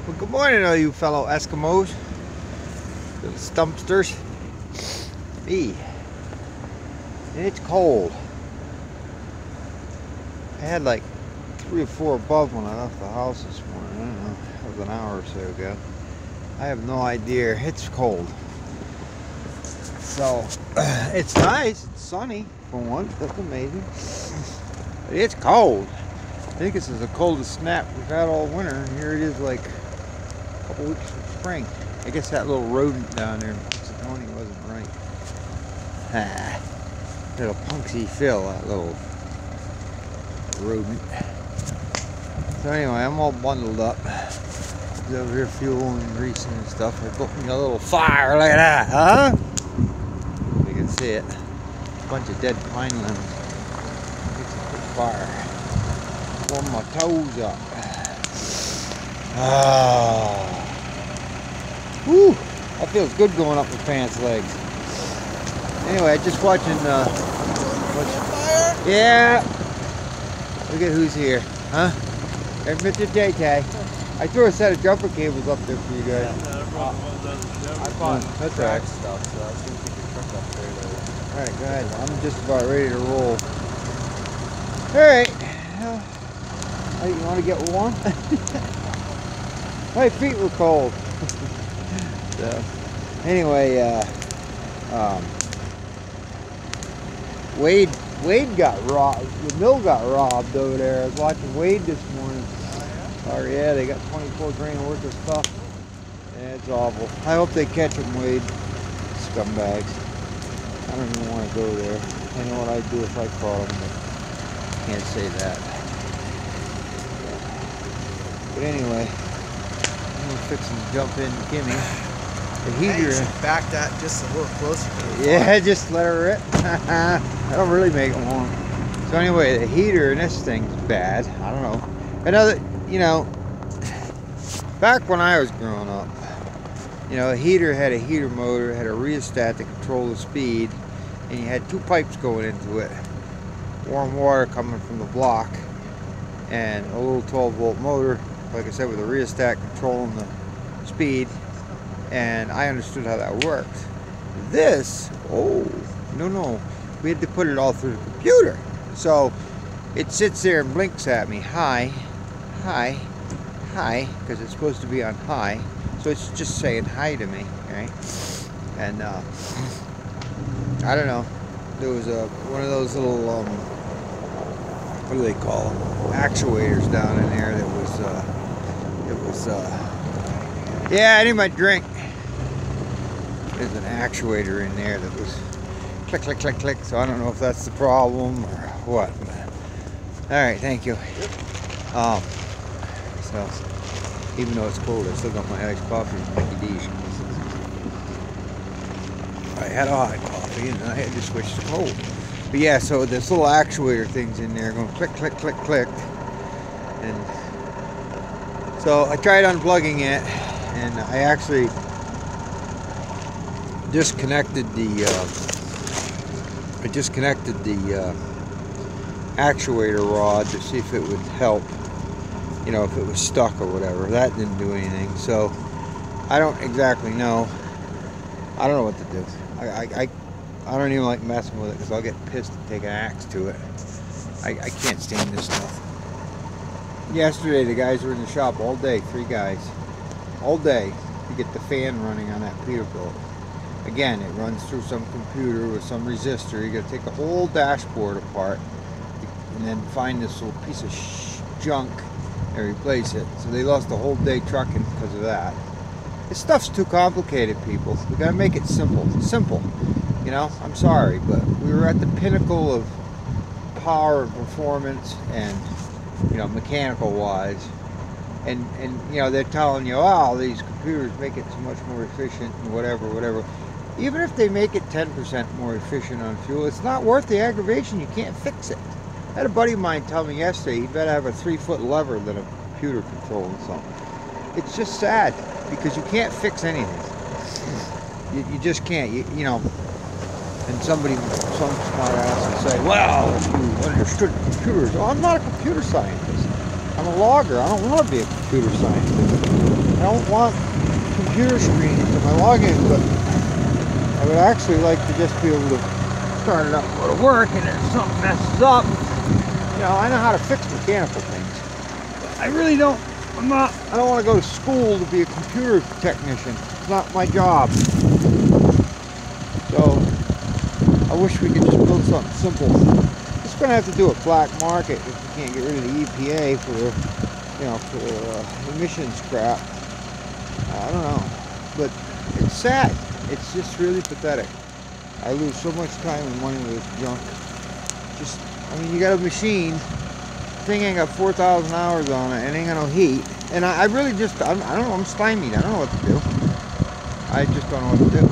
Well, good morning, all you fellow Eskimos, little stumpsters. Me. And it's cold. I had like 3 or 4 above when I left the house this morning. I don't know. That was an hour or so ago. I have no idea. It's cold. So, it's nice. It's sunny for once. That's amazing. But it's cold. I think this is the coldest snap we've had all winter. And here it is like a couple weeks from spring. I guess that little rodent down there in Punxsutawney wasn't right. Little Punxsy Phil, that little rodent. So anyway, I'm all bundled up. He's over here fueling and greasing and stuff. I built me a little fire like that, huh? You can see it. A bunch of dead pine limbs. Makes a quick fire. Warm my toes up. Ah. Whew. That feels good going up with pants legs. Anyway, just watching yeah. Look at who's here. Huh? There's Mr. Tay-Tay. I threw a set of jumper cables up there for you guys. I bought that's track right. stuff, so I was going to take your truck up there later. Alright, go ahead. I'm just about ready to roll. Alright. Hey, you want to get warm? My feet were cold. So, anyway, Wade got robbed. The mill got robbed over there. I was watching Wade this morning. Oh yeah, they got 24 grand worth of stuff. Yeah, it's awful. I hope they catch them, Wade. Scumbags. I don't even want to go there. I know what I'd do if I caught them, but can't say that. But anyway, I'm fixing to jump in Kimmy. The heater. Hey, back that just a little closer to the Yeah, just let her rip. That'll really make them warm. So anyway, the heater in this thing's bad. I don't know. Another, you know, back when I was growing up, you know, a heater had a heater motor, had a rheostat to control the speed, and you had 2 pipes going into it. Warm water coming from the block, and a little 12-volt motor, like I said, with a rheostat controlling the speed. And I understood how that worked. This, oh, no. We had to put it all through the computer. So it sits there and blinks at me. High, because it's supposed to be on high. So it's just saying hi to me, right? And I don't know. There was one of those little, what do they call them? Actuators down in there that was, yeah, I need my drink. There's an actuator in there that was click, click, click, click. So I don't know if that's the problem or what. Alright, thank you. So even though it's cold, I still got my iced coffee from Mickey D's. I had a hot coffee and then I had to switch to cold. But yeah, so this little actuator thing's in there going click, click, click, click. And so I tried unplugging it, and I actually disconnected the actuator rod to see if it would help, you know, if it was stuck or whatever. That didn't do anything. So I don't exactly know. I don't know what to do. I don't even like messing with it because I'll get pissed and take an axe to it. I can't stand this stuff. Yesterday the guys were in the shop all day, 3 guys, all day to get the fan running on that Peterbilt. Again, it runs through some computer with some resistor. You got to take the whole dashboard apart and then find this little piece of junk and replace it. So they lost the whole day trucking because of that. This stuff's too complicated, people. We got to make it simple. Simple. You know, I'm sorry, but we were at the pinnacle of power and performance and, you know, mechanical wise. And you know, they're telling you, oh, these computers make it so much more efficient and whatever. Even if they make it 10% more efficient on fuel, it's not worth the aggravation. You can't fix it. I had a buddy of mine tell me yesterday he'd better have a 3-foot lever than a computer controlling something. It's just sad because you can't fix anything. You just can't. You know, and some smart ass will say, well, if you understood computers. Well, I'm not a computer scientist. I'm a logger. I don't want to be a computer scientist. I don't want computer screens in my login, but I would actually like to just be able to start it up and go to work, and if something messes up, you know, I know how to fix mechanical things. But I really don't, I don't want to go to school to be a computer technician. It's not my job. So I wish we could just build something simple. It's going to have to do a black market if we can't get rid of the EPA for the, you know, for the emissions crap. I don't know, but it's sad. It's just really pathetic. I lose so much time and money with this junk. Just, I mean, you got a machine, thing ain't got 4,000 hours on it, and ain't got no heat. And I really just, I don't know, I'm stymied. I don't know what to do. I just don't know what to do.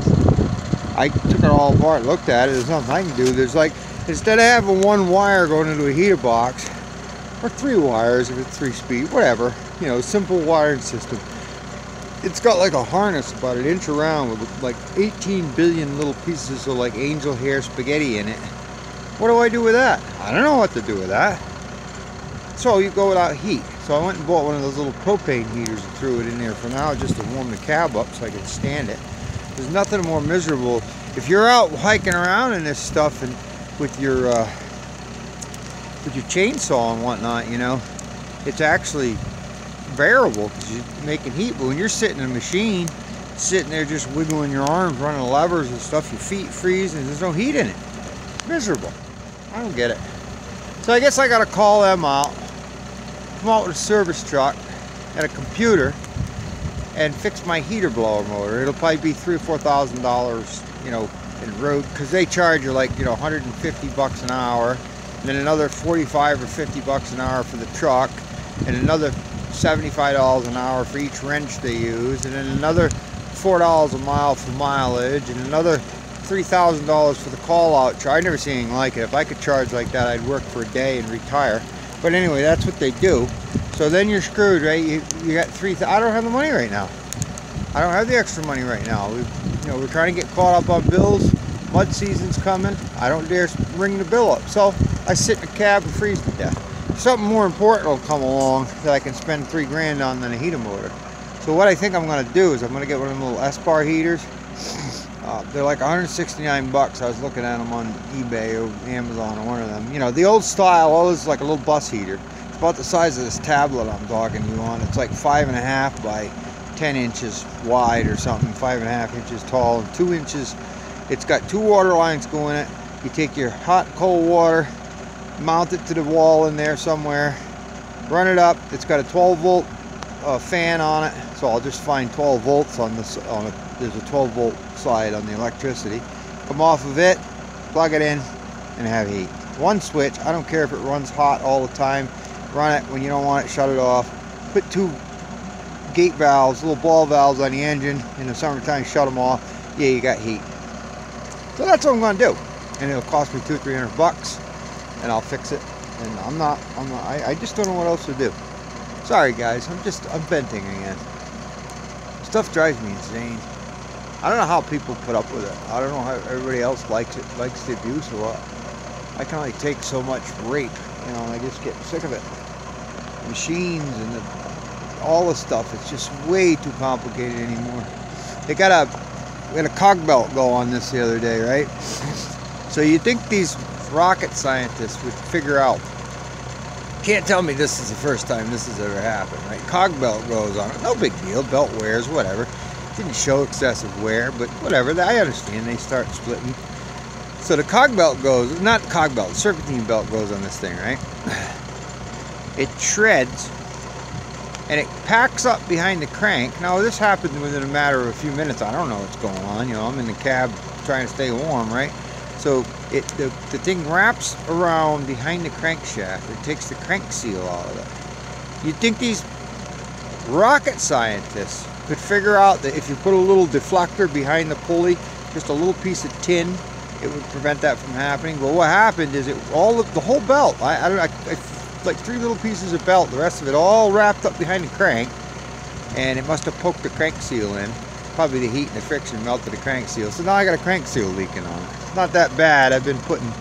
I took it all apart, looked at it, there's nothing I can do. There's like, instead of having one wire going into a heater box, or 3 wires if it's 3-speed, whatever, you know, simple wiring system. It's got like a harness about 1 inch around with like 18 billion little pieces of like angel hair spaghetti in it. What do I do with that? I don't know what to do with that. So you go without heat. So I went and bought one of those little propane heaters and threw it in there for now just to warm the cab up so I can stand it. There's nothing more miserable. If you're out hiking around in this stuff and with your chainsaw and whatnot, you know, it's actually bearable because you're making heat. But when you're sitting in a machine, sitting there just wiggling your arms, running levers and stuff, your feet freeze and there's no heat in it. It's miserable. I don't get it. So I guess I gotta call them out, come out with a service truck and a computer and fix my heater blower motor. It'll probably be $3,000 or $4,000, you know, in road, because they charge you like, you know, 150 bucks an hour, and then another 45 or 50 bucks an hour for the truck, and another $75 an hour for each wrench they use, and then another $4 a mile for mileage, and another $3,000 for the call-out charge. I've never seen anything like it. If I could charge like that, I'd work for a day and retire. But anyway, that's what they do. So then you're screwed, right? You got I don't have the money right now. I don't have the extra money right now. We're trying to get caught up on bills. Mud season's coming. I don't dare ring the bill up. So I sit in a cab and freeze to death. Something more important will come along that I can spend $3 grand on than a heater motor. So what I think I'm going to do is I'm going to get one of them little S-bar heaters. They're like 169 bucks. I was looking at them on eBay or Amazon or one of them. You know, the old style, well, this is like a little bus heater. It's about the size of this tablet I'm talking to you on. It's like 5.5 by 10 inches wide or something, 5.5 inches tall, and 2 inches. It's got 2 water lines going in it. You take your hot and cold water, mount it to the wall in there somewhere, run it up. It's got a 12 volt fan on it, so I'll just find 12 volts on this. There's a 12 volt side on the electricity. Come off of it, plug it in, and have heat. One switch. I don't care if it runs hot all the time. Run it when you don't want it, shut it off. Put 2 gate valves, little ball valves on the engine. In the summertime, shut them off. Yeah, you got heat. So that's what I'm going to do, and it'll cost me $200-300 bucks, and I'll fix it. And I just don't know what else to do. Sorry guys, I'm venting again. Stuff drives me insane. I don't know how people put up with it. I don't know how everybody else likes it, likes the abuse or what. I can only take so much rape, you know, and I just get sick of it. Machines and all the stuff, it's just way too complicated anymore. We had a cog belt go on this the other day, right? So you think these rocket scientists would figure out, can't tell me this is the first time this has ever happened, right? Cog belt goes on it, no big deal, belt wears, whatever. Didn't show excessive wear, but whatever, I understand, they start splitting. So the cog belt goes, not cog belt, serpentine belt goes on this thing, right? It shreds, and it packs up behind the crank. Now this happened within a matter of a few minutes. I don't know what's going on, you know, I'm in the cab trying to stay warm, right? So the thing wraps around behind the crankshaft. It takes the crank seal out of it. You'd think these rocket scientists could figure out that if you put a little deflector behind the pulley, just a little piece of tin, it would prevent that from happening. But what happened is the whole belt, like 3 little pieces of belt, the rest of it all wrapped up behind the crank, and it must have poked the crank seal in. Probably the heat and the friction melted the crank seal. So now I got a crank seal leaking on it. It's not that bad. I've been putting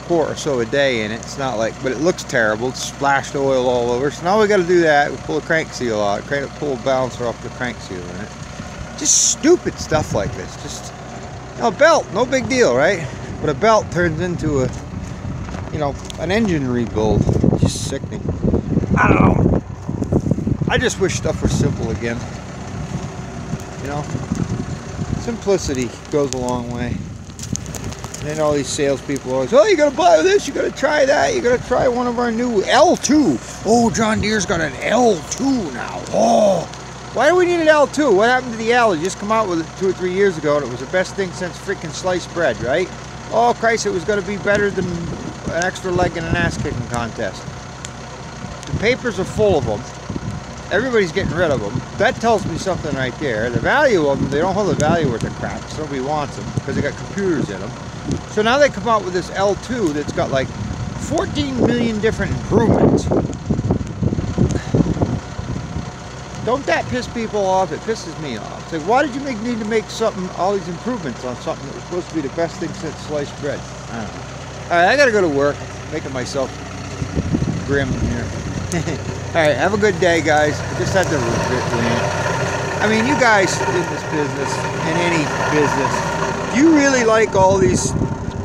quart or so a day in it. It's not like, but it looks terrible. It's splashed oil all over. So now we got to do that. We pull a crank seal out, pull a balancer off the crank seal in it. Just stupid stuff like this. Just, you know, a belt, no big deal, right? But a belt turns into a, you know, an engine rebuild. Just sickening. I don't know. I just wish stuff was simple again. You know, simplicity goes a long way. And then all these salespeople always, oh, you gotta buy this, you gotta try that, you gotta try one of our new L2. Oh, John Deere's got an L2 now. Oh, why do we need an L2? What happened to the L? It just come out with it 2 or 3 years ago, and it was the best thing since freaking sliced bread, right? Oh, Christ, it was gonna be better than an extra leg in an ass-kicking contest. The papers are full of them. Everybody's getting rid of them. That tells me something right there. The value of them, they don't hold the value worth of crap, so nobody wants them because they got computers in them. So now they come out with this L2 that's got like 14 million different improvements. Don't that piss people off? It pisses me off. It's like, why did you need to make something, all these improvements on something that was supposed to be the best thing since sliced bread? I don't know. Alright, I gotta go to work. Making myself grim here. Alright, have a good day, guys. I just had to rant. I mean, you guys in this business, in any business, do you really like all these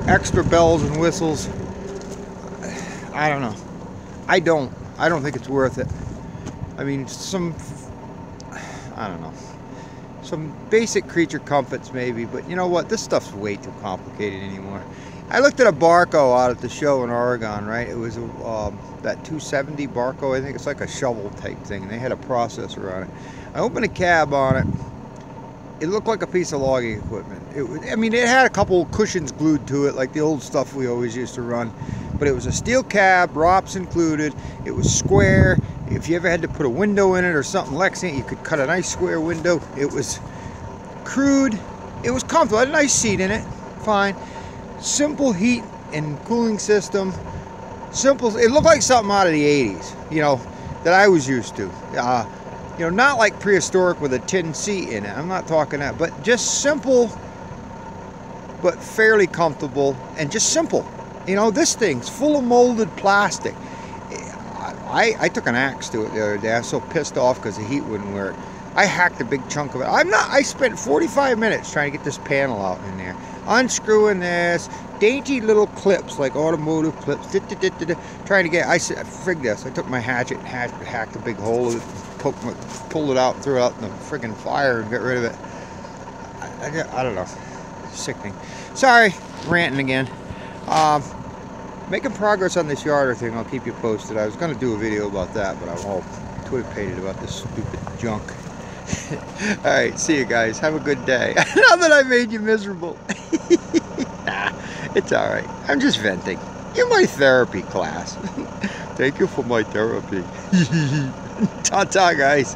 extra bells and whistles? I don't know. I don't think it's worth it. I mean, I don't know. Some basic creature comforts maybe, but you know what? This stuff's way too complicated anymore. I looked at a Barco out at the show in Oregon, right? It was that 270 Barco. I think it's like a shovel type thing. They had a processor on it. I opened a cab on it. It looked like a piece of logging equipment. I mean, it had a couple cushions glued to it, like the old stuff we always used to run. But it was a steel cab, ROPS included. It was square. If you ever had to put a window in it or something, Lexington, you could cut a nice square window. It was crude. It was comfortable. It had a nice seat in it. Fine. Simple heat and cooling system. Simple. It looked like something out of the 80s, you know, that I was used to. You know, not like prehistoric with a tin seat in it. I'm not talking that, but just simple, but fairly comfortable and just simple. You know, this thing's full of molded plastic. I took an axe to it the other day. I was so pissed off because the heat wouldn't work. I hacked a big chunk of it. I spent 45 minutes trying to get this panel out in there. Unscrewing this, dainty little clips, like automotive clips, trying to get, I said, frig this. I took my hatchet and hacked a big hole in it, pulled it out, threw it out in the friggin' fire and got rid of it. I don't know. Sickening. Sorry, ranting again. Making progress on this yarder thing. I'll keep you posted. I was going to do a video about that, but I won't. Twitter-pated about this stupid junk. Alright, see you guys. Have a good day. Now that I made you miserable. Nah, it's alright. I'm just venting. You're my therapy class. Thank you for my therapy. Ta-ta, guys.